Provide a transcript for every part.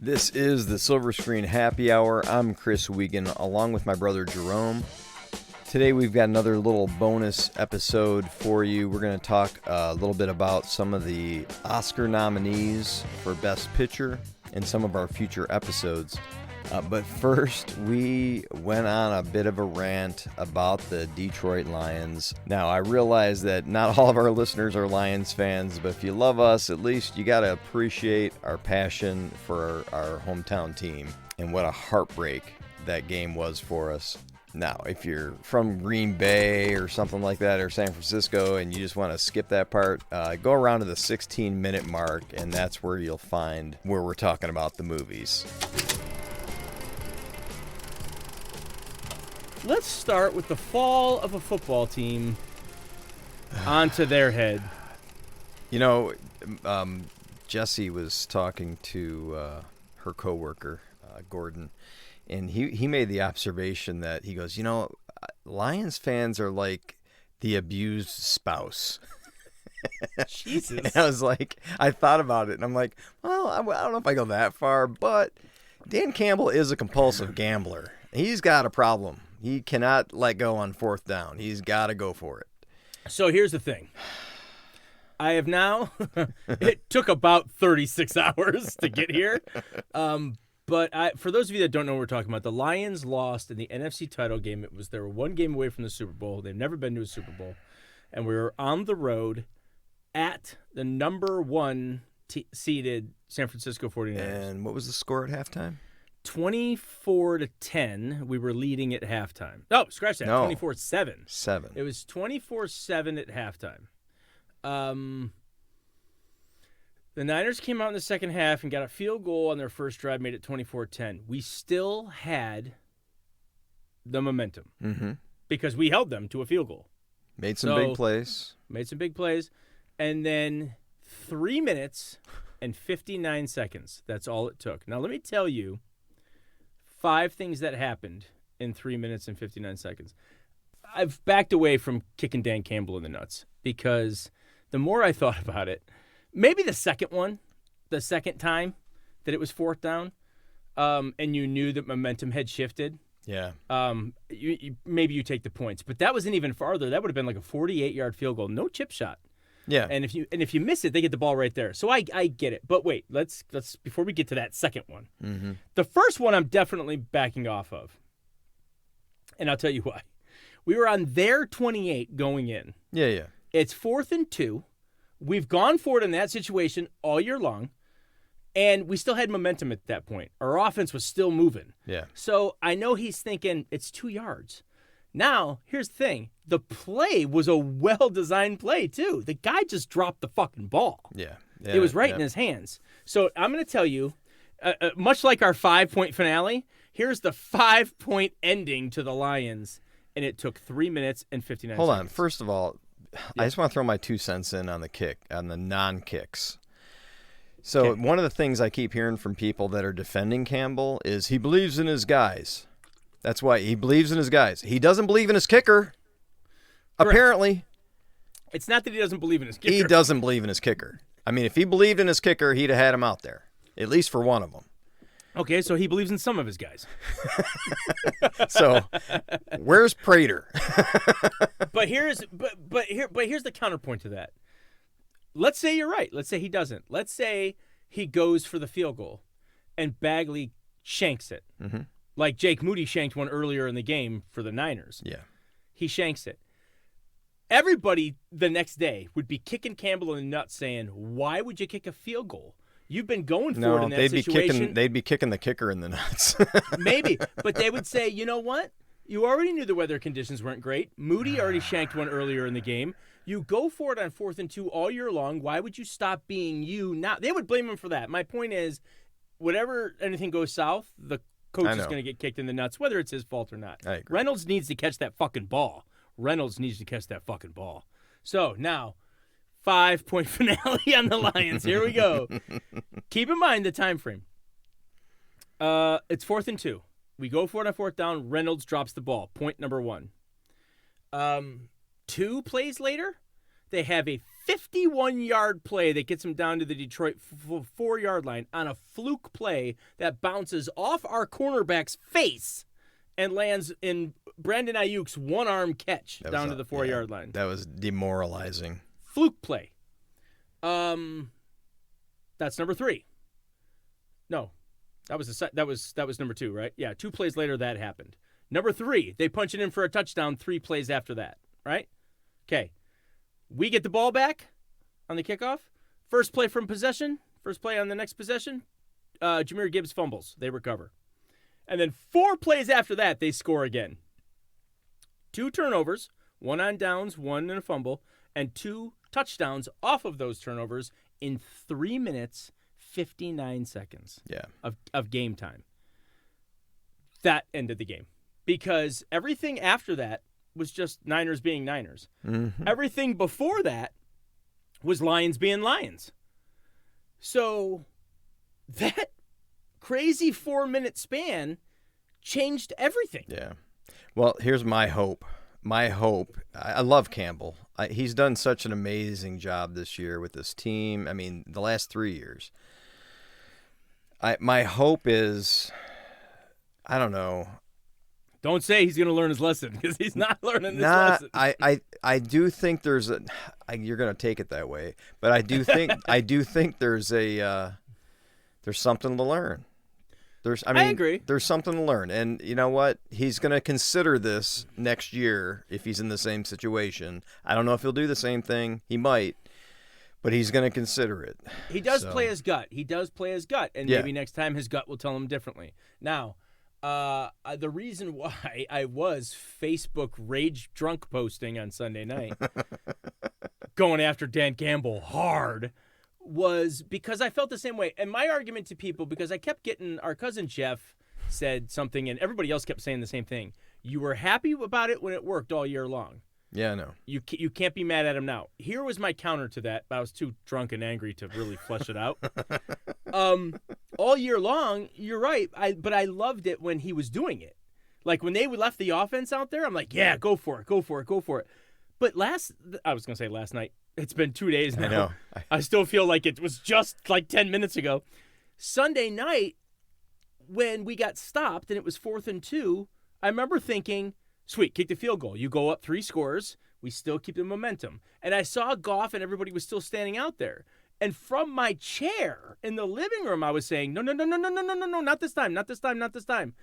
This is the Silver Screen Happy Hour. I'm Chris Wiegand, along with my brother Jerome. Today we've got another little bonus episode for you. We're going to talk a little bit about some of the Oscar nominees for Best Picture and some of our future episodes. But first, we went on a bit of a rant about the Detroit Lions. Now, I realize that not all of our listeners are Lions fans, but if you love us, at least you got to appreciate our passion for our hometown team and what a heartbreak that game was for us. Now, if you're from Green Bay or something like that, or San Francisco, and you just want to skip that part, go around to the 16-minute mark, and that's where you'll find where we're talking about the movies. Let's start with the fall of a football team onto their head. You know, Jessie was talking to her coworker, Gordon, and he made the observation that he goes, you know, Lions fans are like the abused spouse. Jesus. And I was like, I thought about it, and I'm like, well, I don't know if I go that far, but Dan Campbell is a compulsive gambler. He's got a problem. He cannot let go on fourth down. He's got to go for it. So here's the thing. I have now, it took about 36 hours to get here. But for those of you that don't know what we're talking about, the Lions lost in the NFC title game. They were one game away from the Super Bowl. They've never been to a Super Bowl. And we were on the road at the number one seeded San Francisco 49ers. And what was the score at halftime? 24-10. We were leading at halftime. Oh, scratch that. No. 24-7. 7. It was 24-7 at halftime. The Niners came out in the second half and got a field goal on their first drive, made it 24-10. We still had the momentum because we held them to a field goal. Made some big plays. And then 3 minutes and 59 seconds. That's all it took. Now, let me tell you 5 things that happened in 3 minutes and 59 seconds. I've backed away from kicking Dan Campbell in the nuts because the more I thought about it, maybe the second time that it was fourth down, and you knew that momentum had shifted. Yeah. Maybe you take the points, but that wasn't even farther. That would have been like a 48-yard field goal, no chip shot. Yeah. And if you miss it, they get the ball right there. So I get it. But wait, let's before we get to that second one. The first one I'm definitely backing off of. And I'll tell you why. We were on their 28 going in. Yeah. It's 4th and 2. We've gone for it in that situation all year long, and we still had momentum at that point. Our offense was still moving. Yeah. So I know he's thinking it's 2 yards. Now, here's the thing. The play was a well-designed play, too. The guy just dropped the fucking ball. Yeah. It was right in his hands. So I'm going to tell you, much like our 5-point finale, here's the 5-point ending to the Lions, and it took 3 minutes and 59 seconds. Hold on. First of all, I just want to throw my 2 cents in on the non-kicks. So Okay. One of the things I keep hearing from people that are defending Campbell is he believes in his guys. That's why he believes in his guys. He doesn't believe in his kicker. Correct. Apparently. It's not that he doesn't believe in his kicker. He doesn't believe in his kicker. I mean, if he believed in his kicker, he'd have had him out there, at least for one of them. Okay, so he believes in some of his guys. So, where's Prater? But here's the counterpoint to that. Let's say you're right. Let's say he doesn't. Let's say he goes for the field goal, and Bagley shanks it. Like Jake Moody shanked one earlier in the game for the Niners. Yeah. He shanks it. Everybody the next day would be kicking Campbell in the nuts saying, why would you kick a field goal? You've been going for it in that situation. They'd be kicking the kicker in the nuts. Maybe. But they would say, you know what? You already knew the weather conditions weren't great. Moody already shanked one earlier in the game. You go for it on 4th and 2 all year long. Why would you stop being you now? They would blame him for that. My point is, anything goes south, the coach is going to get kicked in the nuts, whether it's his fault or not. I agree. Reynolds needs to catch that fucking ball. So now, 5-point finale on the Lions. Here we go. Keep in mind the time frame. It's 4th and 2. We go for it on 4th down. Reynolds drops the ball. Point number 1. 2 plays later, they have a 51-yard play that gets them down to the Detroit 4-yard line on a fluke play that bounces off our cornerback's face and lands in Brandon Ayuk's one-arm catch down to the 4-yard line. That was demoralizing. Fluke play. That's number 3. No, that was number 2, right? Yeah, 2 plays later that happened. Number 3, they punch it in for a touchdown 3 plays after that, right? Okay. We get the ball back on the kickoff. First play from possession. First play on the next possession. Jahmyr Gibbs fumbles. They recover. And then 4 plays after that, they score again. 2 turnovers, 1 on downs, 1 in a fumble, and 2 touchdowns off of those turnovers in 3 minutes, 59 seconds of game time. That ended the game. Because everything after that was just Niners being Niners. Mm-hmm. Everything before that was Lions being Lions. So that crazy 4-minute span changed everything. Yeah. Well, here's my hope. I love Campbell. He's done such an amazing job this year with this team. I mean, the last 3 years. My hope is, I don't know. Don't say he's going to learn his lesson, because he's not learning his lesson. I do think there's you're going to take it that way, but I do think there's something to learn. I agree. There's something to learn, and you know what? He's going to consider this next year if he's in the same situation. I don't know if he'll do the same thing. He might, but he's going to consider it. He does play his gut. And maybe next time his gut will tell him differently. Now, the reason why I was Facebook rage drunk posting on Sunday night, going after Dan Campbell hard, was because I felt the same way. And my argument to people, because I kept getting, our cousin Jeff said something, and everybody else kept saying the same thing. You were happy about it when it worked all year long. Yeah, I know. You can't be mad at him now. Here was my counter to that, but I was too drunk and angry to really flesh it out. All year long, you're right, but I loved it when he was doing it. Like when they left the offense out there, I'm like, yeah, go for it. But I was going to say last night. It's been 2 days now. I know. I still feel like it was just like 10 minutes ago. Sunday night, when we got stopped and it was 4th and 2, I remember thinking, sweet, kick the field goal. You go up 3 scores. We still keep the momentum. And I saw Goff and everybody was still standing out there. And from my chair in the living room, I was saying, no, not this time.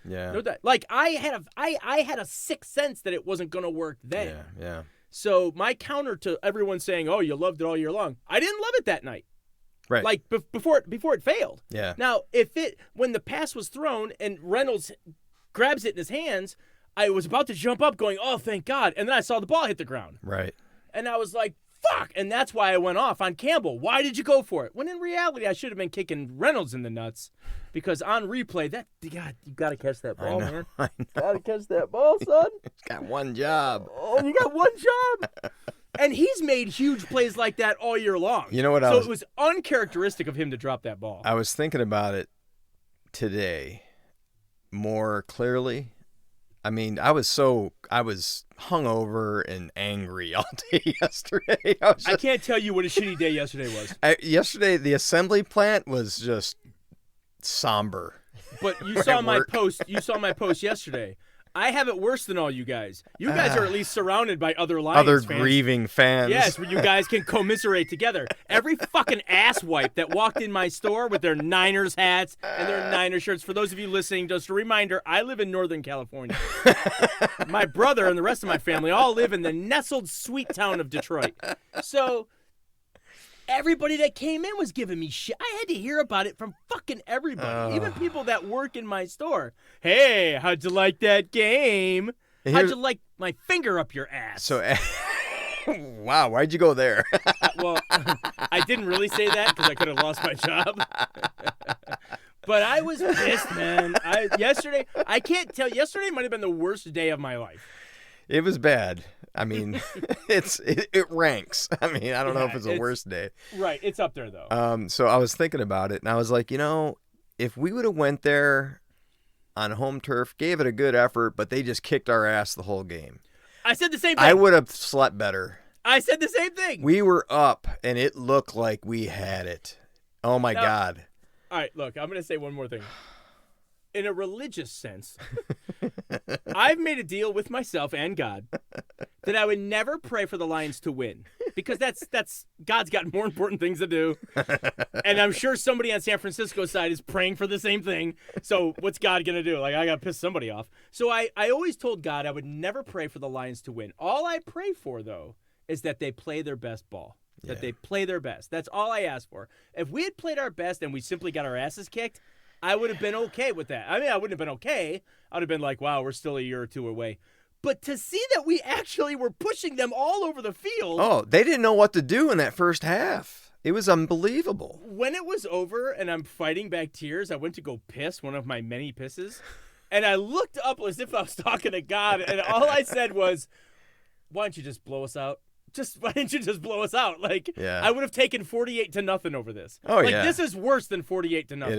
Yeah. No, like I had a sixth sense that it wasn't going to work then. Yeah. So my counter to everyone saying, "Oh, you loved it all year long," I didn't love it that night. Right. Like before it failed. Yeah. Now, when the pass was thrown and Reynolds grabs it in his hands, I was about to jump up, going, "Oh, thank God!" And then I saw the ball hit the ground. Right. And I was like, "Fuck!" And that's why I went off on Campbell. Why did you go for it? When in reality, I should have been kicking Reynolds in the nuts, because on replay, you got to catch that ball, man. I know. Got to catch that ball, son. He's got one job. Oh, you got one job. And he's made huge plays like that all year long. You know what? So it was uncharacteristic of him to drop that ball. I was thinking about it today more clearly. I mean, I was hungover and angry all day yesterday. I can't tell you what a shitty day yesterday was. Yesterday, the assembly plant was just somber. But you saw my post. You saw my post yesterday. I have it worse than all you guys. You guys are at least surrounded by other Lions fans. Grieving fans. Yes, where you guys can commiserate together. Every fucking asswipe that walked in my store with their Niners hats and their Niners shirts. For those of you listening, just a reminder, I live in Northern California. My brother and the rest of my family all live in the nestled sweet town of Detroit. So everybody that came in was giving me shit. I had to hear about it from fucking everybody, even people that work in my store. Hey, how'd you like that game? How'd you like my finger up your ass? So, wow, why'd you go there? Well, I didn't really say that because I could have lost my job. But I was pissed, man. Yesterday might have been the worst day of my life. It was bad. I mean, it ranks. I mean, I don't know if it's the worst day. Right, it's up there though. So I was thinking about it, and I was like, if we would have went there on home turf, gave it a good effort, but they just kicked our ass the whole game. I said the same thing. I would have slept better. I said the same thing. We were up, and it looked like we had it. Oh, my God. All right, look, I'm going to say one more thing. In a religious sense, I've made a deal with myself and God that I would never pray for the Lions to win because that's God's got more important things to do. And I'm sure somebody on San Francisco's side is praying for the same thing. So what's God going to do? Like, I got to piss somebody off. So I always told God I would never pray for the Lions to win. All I pray for, though, is that they play their best ball. That they play their best. That's all I ask for. If we had played our best and we simply got our asses kicked, I would have been okay with that. I mean, I wouldn't have been okay. I would have been like, wow, we're still a year or two away. But to see that we actually were pushing them all over the field. Oh, they didn't know what to do in that first half. It was unbelievable. When it was over and I'm fighting back tears, I went to go piss, one of my many pisses. And I looked up as if I was talking to God. And all I said was, why don't you just blow us out? Why didn't you just blow us out? Like, I would have taken 48-0 over this. Oh, like, this is worse than 48-0.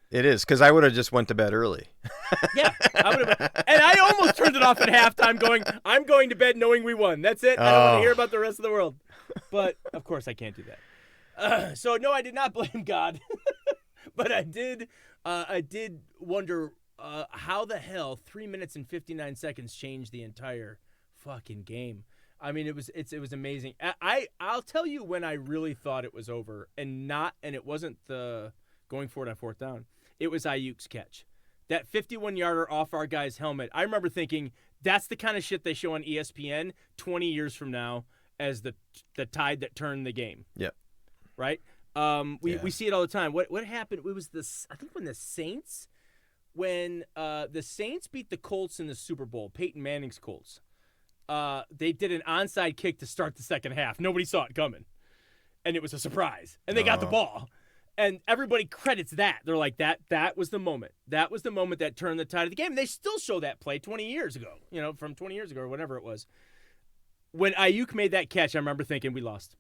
It is, because I would have just went to bed early. Yeah, I would have. And I almost turned it off at halftime going, I'm going to bed knowing we won. That's it. I don't want to hear about the rest of the world. But, of course, I can't do that. So, no, I did not blame God. But I did wonder how the hell 3 minutes and 59 seconds changed the entire fucking game. I mean, it was amazing. I'll tell you when I really thought it was over, and it wasn't the going for it on fourth down. It was Ayuk's catch. That 51-yarder off our guy's helmet. I remember thinking that's the kind of shit they show on ESPN 20 years from now as the tide that turned the game. Yep. Right? We see it all the time. What happened? It was I think when the Saints beat the Colts in the Super Bowl, Peyton Manning's Colts. They did an onside kick to start the second half. Nobody saw it coming. And it was a surprise. And they got the ball. And everybody credits that. They're like, that was the moment. That was the moment that turned the tide of the game. And they still show that play 20 years ago, from 20 years ago or whatever it was. When Ayuk made that catch, I remember thinking we lost.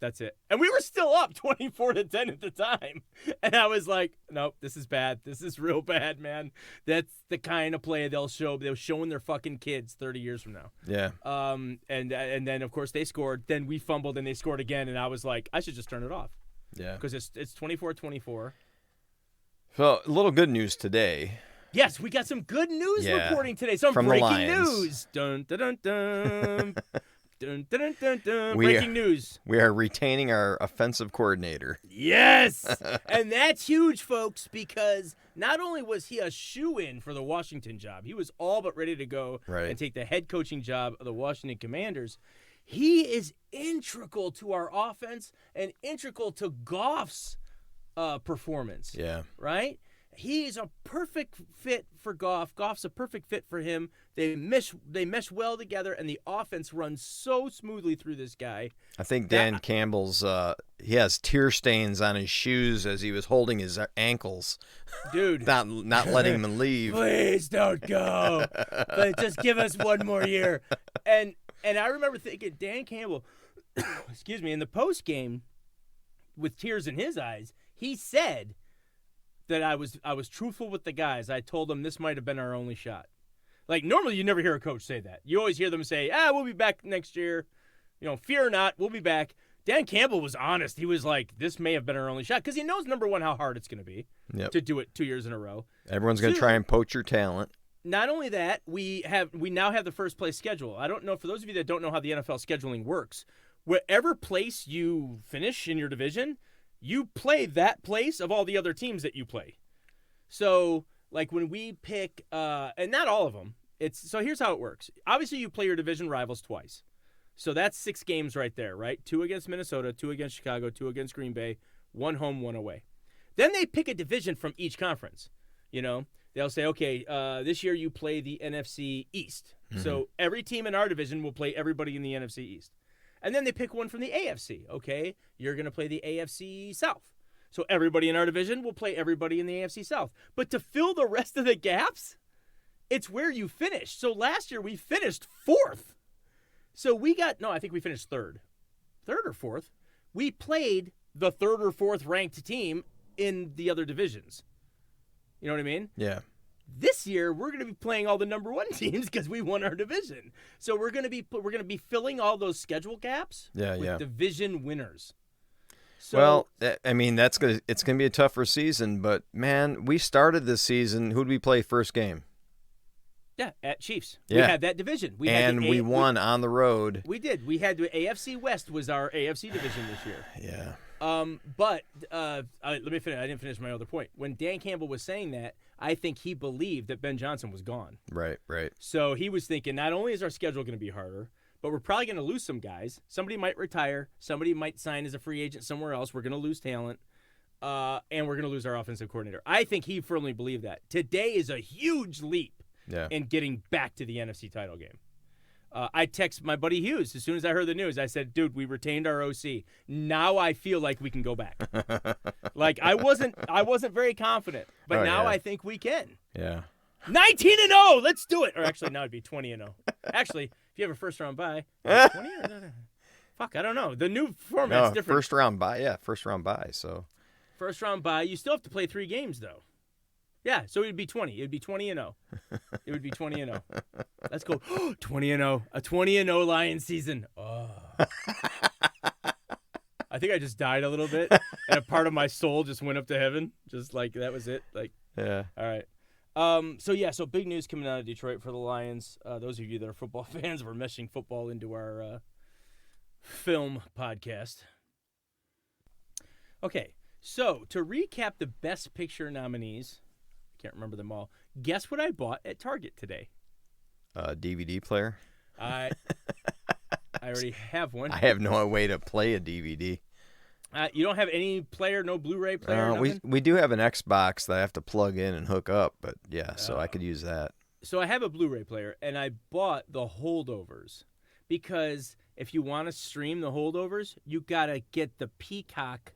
That's it. And we were still up 24-10 at the time. And I was like, nope, this is bad. This is real bad, man. That's the kind of play they'll show. They're showing their fucking kids 30 years from now. Yeah. And then, of course, they scored. Then we fumbled and they scored again. And I was like, I should just turn it off. Yeah. Because it's 24-24. So, a little good news today. Yes, we got some good news reporting today. Some breaking news. Dun, dun, dun, dun. Dun, dun, dun, dun, dun. Breaking news. We are retaining our offensive coordinator. Yes. And that's huge, folks, because not only was he a shoo-in for the Washington job, he was all but ready to go and take the head coaching job of the Washington Commanders. He is integral to our offense and integral to Goff's performance. Yeah. Right? He's a perfect fit for Goff. Goff's a perfect fit for him. They mesh well together, and the offense runs so smoothly through this guy. I think Dan Campbell's he has tear stains on his shoes as he was holding his ankles. Dude. not letting him leave. Please don't go. But just give us one more year. And I remember thinking, Dan Campbell, excuse me, in the post game, with tears in his eyes, he said that I was truthful with the guys. I told them this might have been our only shot. Like, normally you never hear a coach say that. You always hear them say, we'll be back next year. Fear not, we'll be back. Dan Campbell was honest. He was like, this may have been our only shot. Because he knows, number one, how hard it's going to be to do it 2 years in a row. Everyone's going to try and poach your talent. Not only that, we now have the first place schedule. I don't know, for those of you that don't know how the NFL scheduling works, wherever place you finish in your division, you play that place of all the other teams that you play. So, like when we pick, and not all of them, so here's how it works. Obviously, you play your division rivals twice. So that's 6 games right there, right? 2 against Minnesota, 2 against Chicago, 2 against Green Bay, 1 home, 1 away. Then they pick a division from each conference. They'll say, okay, this year you play the NFC East. Mm-hmm. So every team in our division will play everybody in the NFC East. And then they pick one from the AFC. Okay, you're going to play the AFC South. So everybody in our division will play everybody in the AFC South. But to fill the rest of the gaps, it's where you finish. So last year we finished 4th. So I think we finished 3rd. 3rd or 4th. We played the 3rd or 4th ranked team in the other divisions. You know what I mean? Yeah. This year, we're going to be playing all the number 1 teams because we won our division. So we're going to be filling all those schedule gaps with division winners. So, well, I mean, it's gonna be a tougher season, but man, we started this season. Who did we play first game? Yeah, at Chiefs. Yeah. We had that division. We won on the road. We did. We had the AFC West was our AFC division this year. Yeah. But let me finish. I didn't finish my other point. When Dan Campbell was saying that, I think he believed that Ben Johnson was gone. Right. So he was thinking, not only is our schedule going to be harder, but we're probably going to lose some guys. Somebody might retire. Somebody might sign as a free agent somewhere else. We're going to lose talent. And we're going to lose our offensive coordinator. I think he firmly believed that. Today is a huge leap in getting back to the NFC title game. I text my buddy Hughes as soon as I heard the news. I said, dude, we retained our OC. Now I feel like we can go back. Like I wasn't very confident, but now I think we can. Yeah. 19-0. Let's do it. Or actually, now it'd be 20-0. Actually, if you have a first round bye, 20 or no. Fuck, I don't know. The new format's different. First round bye. Yeah, first round bye. So first round bye. You still have to play 3 games though. Yeah, so it'd be 20. It'd be 20-0. It would be 20-0. Let's go. 20-0. A 20-0 Lions season. Oh. I think I just died a little bit, and a part of my soul just went up to heaven. Just like that was it. Like, yeah. All right. So big news coming out of Detroit for the Lions. Those of you that are football fans, we're meshing football into our film podcast. Okay, so to recap the Best Picture nominees. Can't remember them all. Guess what I bought at Target today? DVD player. I already have one. I have no way to play a DVD. You don't have any player, no Blu-ray player? We do have an Xbox that I have to plug in and hook up, but yeah, so I could use that. So I have a Blu-ray player, and I bought The Holdovers because if you want to stream The Holdovers, you got to get the Peacock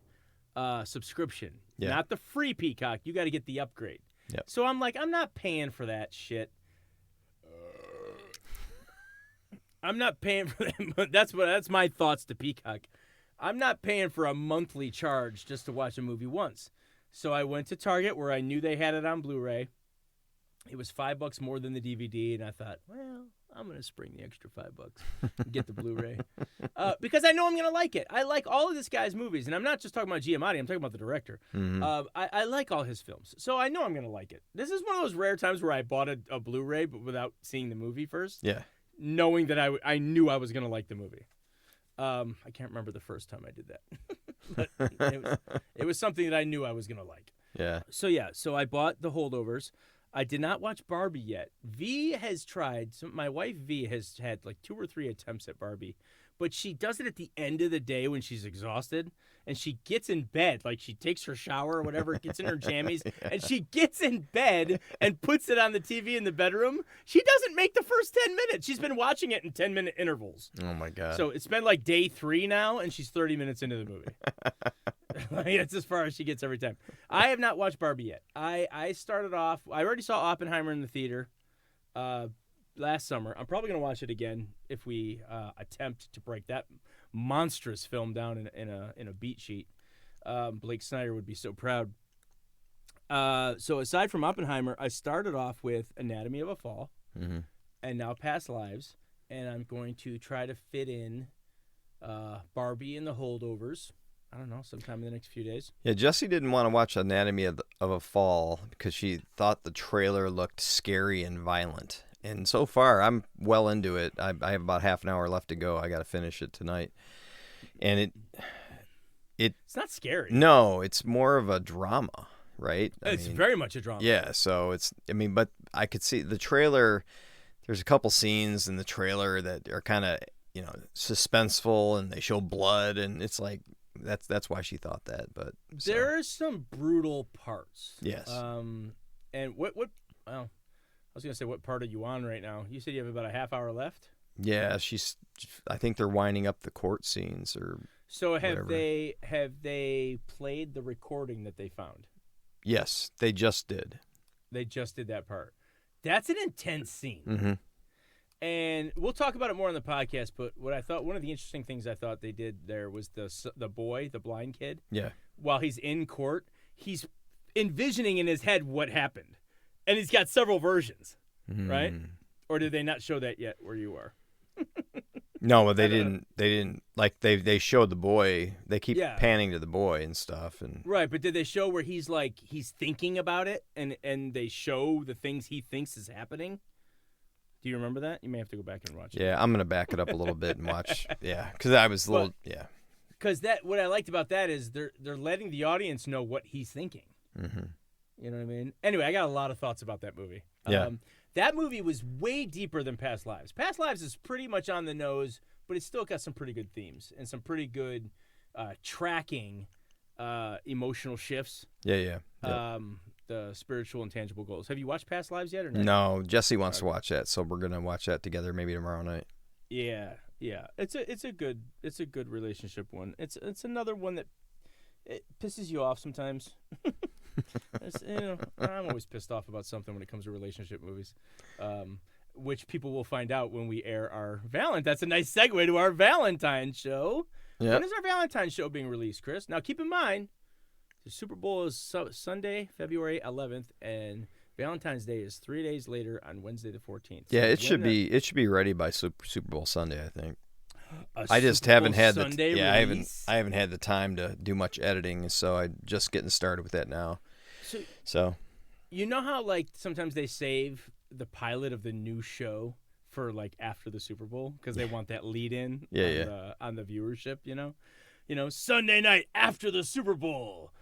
subscription, not the free Peacock. You got to get the upgrade. Yep. So I'm like, I'm not paying for that shit. I'm not paying for that. That's my thoughts to Peacock. I'm not paying for a monthly charge just to watch a movie once. So I went to Target where I knew they had it on Blu-ray. It was $5 more than the DVD, and I thought, well, I'm going to spring the extra $5 and get the Blu-ray. Because I know I'm going to like it. I like all of this guy's movies, and I'm not just talking about Giamatti. I'm talking about the director. Mm-hmm. I like all his films, so I know I'm going to like it. This is one of those rare times where I bought a Blu-ray but without seeing the movie first. Yeah. Knowing that I knew I was going to like the movie. I can't remember the first time I did that. But it was something that I knew I was going to like. Yeah. So I bought The Holdovers. I did not watch Barbie yet. V has tried. So my wife V has had like 2 or 3 attempts at Barbie, but she does it at the end of the day when she's exhausted, and she gets in bed, like she takes her shower or whatever, gets in her jammies, and she gets in bed and puts it on the TV in the bedroom. She doesn't make the first 10 minutes. She's been watching it in 10-minute intervals. Oh my God. So it's been like day 3 now, and she's 30 minutes into the movie. That's as far as she gets every time. I have not watched Barbie yet. I started off. I already saw Oppenheimer in the theater last summer. I'm probably going to watch it again if we attempt to break that monstrous film down in a beat sheet. Blake Snyder would be so proud. So aside from Oppenheimer, I started off with Anatomy of a Fall, and now Past Lives, and I'm going to try to fit in Barbie and The Holdovers. I don't know, sometime in the next few days. Yeah, Jessie didn't want to watch Anatomy of a Fall because she thought the trailer looked scary and violent. And so far, I'm well into it. I have about half an hour left to go. I got to finish it tonight. And it's not scary. No, it's more of a drama, right? It's very much a drama. Yeah, so but I could see the trailer. There's a couple scenes in the trailer that are kind of, suspenseful, and they show blood, and it's like, that's why she thought that. But there are some brutal parts. Yes. And what well, I was gonna say, what part are you on right now? You said you have about a half hour left. Yeah, I think they're winding up the court scenes or. So have whatever. they played the recording that they found? Yes, they just did. They just did that part. That's an intense scene. Mm-hmm. And we'll talk about it more on the podcast, but what I thought, one of the interesting things I thought they did there was the boy, the blind kid. Yeah. While he's in court, he's envisioning in his head what happened. And he's got several versions, right? Mm. Or did they not show that yet where you are? No, but they didn't like they showed the boy. They keep panning to the boy and stuff, and right. But did they show where he's thinking about it, and they show the things he thinks is happening? Do you remember that? You may have to go back and watch it. Yeah, I'm gonna back it up a little bit and watch. Yeah, because I was a little Because what I liked about that is they're letting the audience know what he's thinking. Mm-hmm. You know what I mean? Anyway, I got a lot of thoughts about that movie. Yeah. That movie was way deeper than Past Lives. Past Lives is pretty much on the nose, but it's still got some pretty good themes and some pretty good tracking emotional shifts. Yeah. The spiritual and tangible goals. Have you watched Past Lives yet or not? No, Jesse wants to watch that, so we're gonna watch that together maybe tomorrow night. Yeah. It's a good relationship one. It's another one that it pisses you off sometimes. I'm always pissed off about something when it comes to relationship movies, which people will find out when we air our Valentine. That's a nice segue to our Valentine show. Yep. When is our Valentine show being released, Chris? Now, keep in mind, the Super Bowl is Sunday, February 11th, and Valentine's Day is 3 days later on Wednesday the 14th. Yeah, it should be ready by Super Bowl Sunday, I think. I just haven't had I haven't had the time to do much editing, so I'm just getting started with that now. So you know how sometimes they save the pilot of the new show for after the Super Bowl because they want that lead in on the viewership, you know, Sunday night after the Super Bowl,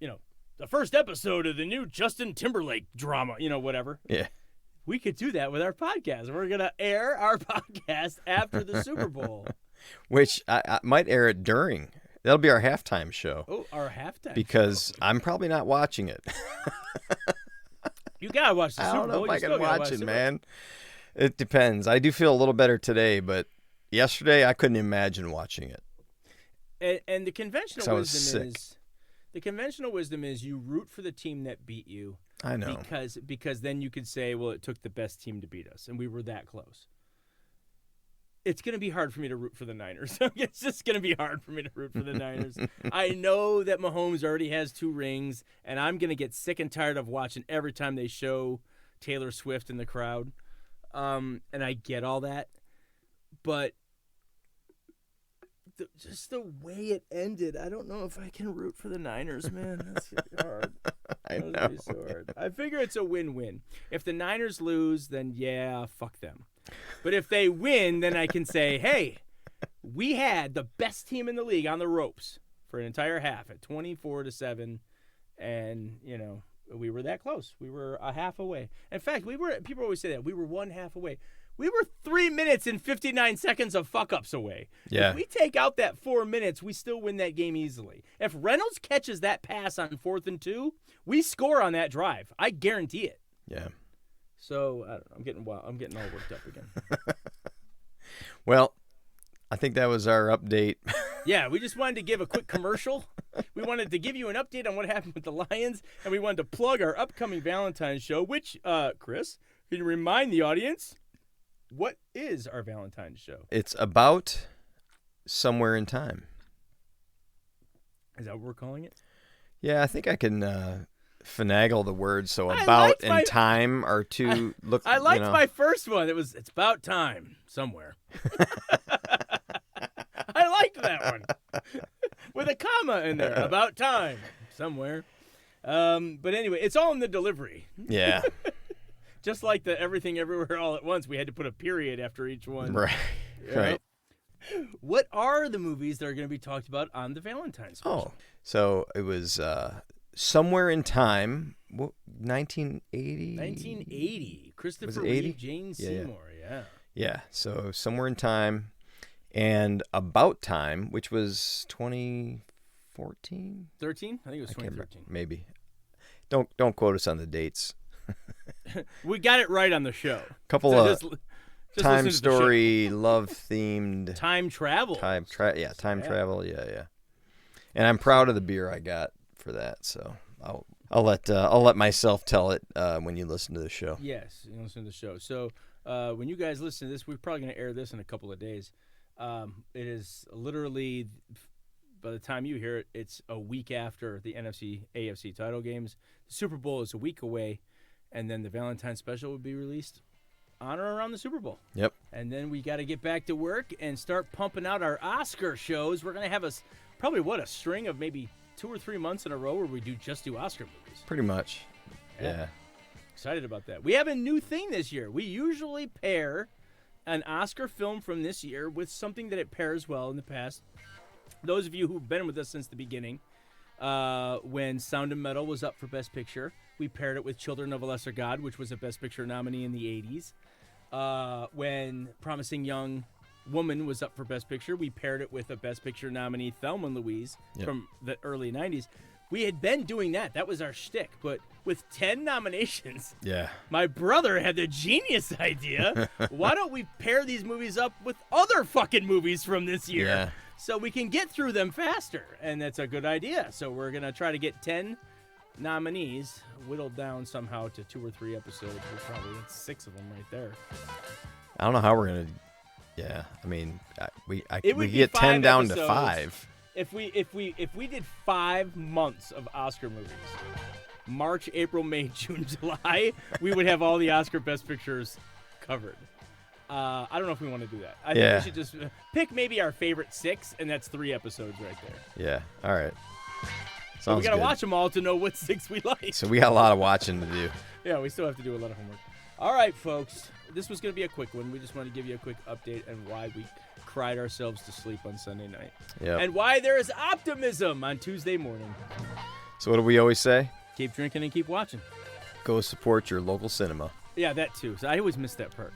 the first episode of the new Justin Timberlake drama, whatever. Yeah. We could do that with our podcast. We're going to air our podcast after the Super Bowl. Which I might air it during. That'll be our halftime show. Oh, our halftime because show. I'm probably not watching it. You got to watch the Super Bowl. I don't know if I can watch it, man. It depends. I do feel a little better today, but yesterday I couldn't imagine watching it. And the conventional wisdom is you root for the team that beat you. I know. Because then you could say, well, it took the best team to beat us, and we were that close. It's going to be hard for me to root for the Niners. It's just going to be hard for me to root for the Niners. I know that Mahomes already has 2 rings, and I'm going to get sick and tired of watching every time they show Taylor Swift in the crowd. And I get all that. But just the way it ended, I don't know if I can root for the Niners, man. That's going to be hard. I know. So hard. I figure it's a win-win. If the Niners lose, then fuck them. But if they win, then I can say, hey, we had the best team in the league on the ropes for an entire half at 24-7, and we were that close. We were a half away. In fact, people always say that we were 1 half away. We were 3 minutes and 59 seconds of fuck-ups away. Yeah. If we take out that 4 minutes, we still win that game easily. If Reynolds catches that pass on 4th and 2, we score on that drive. I guarantee it. Yeah. So, I don't know. I'm getting wild. I'm getting all worked up again. Well, I think that was our update. Yeah, we just wanted to give a quick commercial. We wanted to give you an update on what happened with the Lions, and we wanted to plug our upcoming Valentine's show, which, Chris, can you remind the audience, what is our Valentine's show? It's about somewhere in time. Is that what we're calling it? Yeah, I think I can finagle the words so about and time are two. I liked my first one. It's about time somewhere. I liked that one with a comma in there. About time somewhere. But anyway, it's all in the delivery. Yeah. Just like the Everything Everywhere All at Once, we had to put a period after each one. Right. Right. What are the movies that are going to be talked about on the Valentine's special? Oh, so it was Somewhere in Time, 1980? 1980. Christopher 80? Reeve, Jane Seymour, yeah. Yeah, so Somewhere in Time and About Time, which was 2014? 13? I think it was 2013. Maybe. Don't quote us on the dates. We got it right on the show. Couple of time story, love themed. Time travel. Time travel. Yeah. And I'm proud of the beer I got for that. So I'll let myself tell it when you listen to the show. Yes, you listen to the show. So when you guys listen to this, we're probably going to air this in a couple of days. It is literally, by the time you hear it, it's a week after the NFC AFC title games. The Super Bowl is a week away. And then the Valentine special would be released on or around the Super Bowl. Yep. And then we got to get back to work and start pumping out our Oscar shows. We're going to have a string of maybe 2 or 3 months in a row where we just do Oscar movies. Pretty much. Yeah. Excited about that. We have a new thing this year. We usually pair an Oscar film from this year with something that it pairs well in the past. Those of you who've been with us since the beginning, when Sound of Metal was up for Best Picture, we paired it with Children of a Lesser God, which was a Best Picture nominee in the 80s. When Promising Young Woman was up for Best Picture, we paired it with a Best Picture nominee, Thelma and Louise, from the early 90s. We had been doing that. That was our shtick. But with 10 nominations, my brother had the genius idea. Why don't we pair these movies up with other fucking movies from this year so we can get through them faster? And that's a good idea. So we're going to try to get 10 nominees whittled down somehow to 2 or 3 episodes. That's 6 of them right there. I don't know how we're going to... Yeah, I mean, we get 10 down to 5. If we did 5 months of Oscar movies, March, April, May, June, July, we would have all the Oscar Best Pictures covered. I don't know if we want to do that. I think we should just pick maybe our favorite 6, and that's 3 episodes right there. Yeah, all right. So we got to watch them all to know what 6 we like. So we got a lot of watching to do. Yeah, we still have to do a lot of homework. All right, folks. This was going to be a quick one. We just want to give you a quick update on why we cried ourselves to sleep on Sunday night. Yep. And why there is optimism on Tuesday morning. So what do we always say? Keep drinking and keep watching. Go support your local cinema. Yeah, that too. So I always miss that part.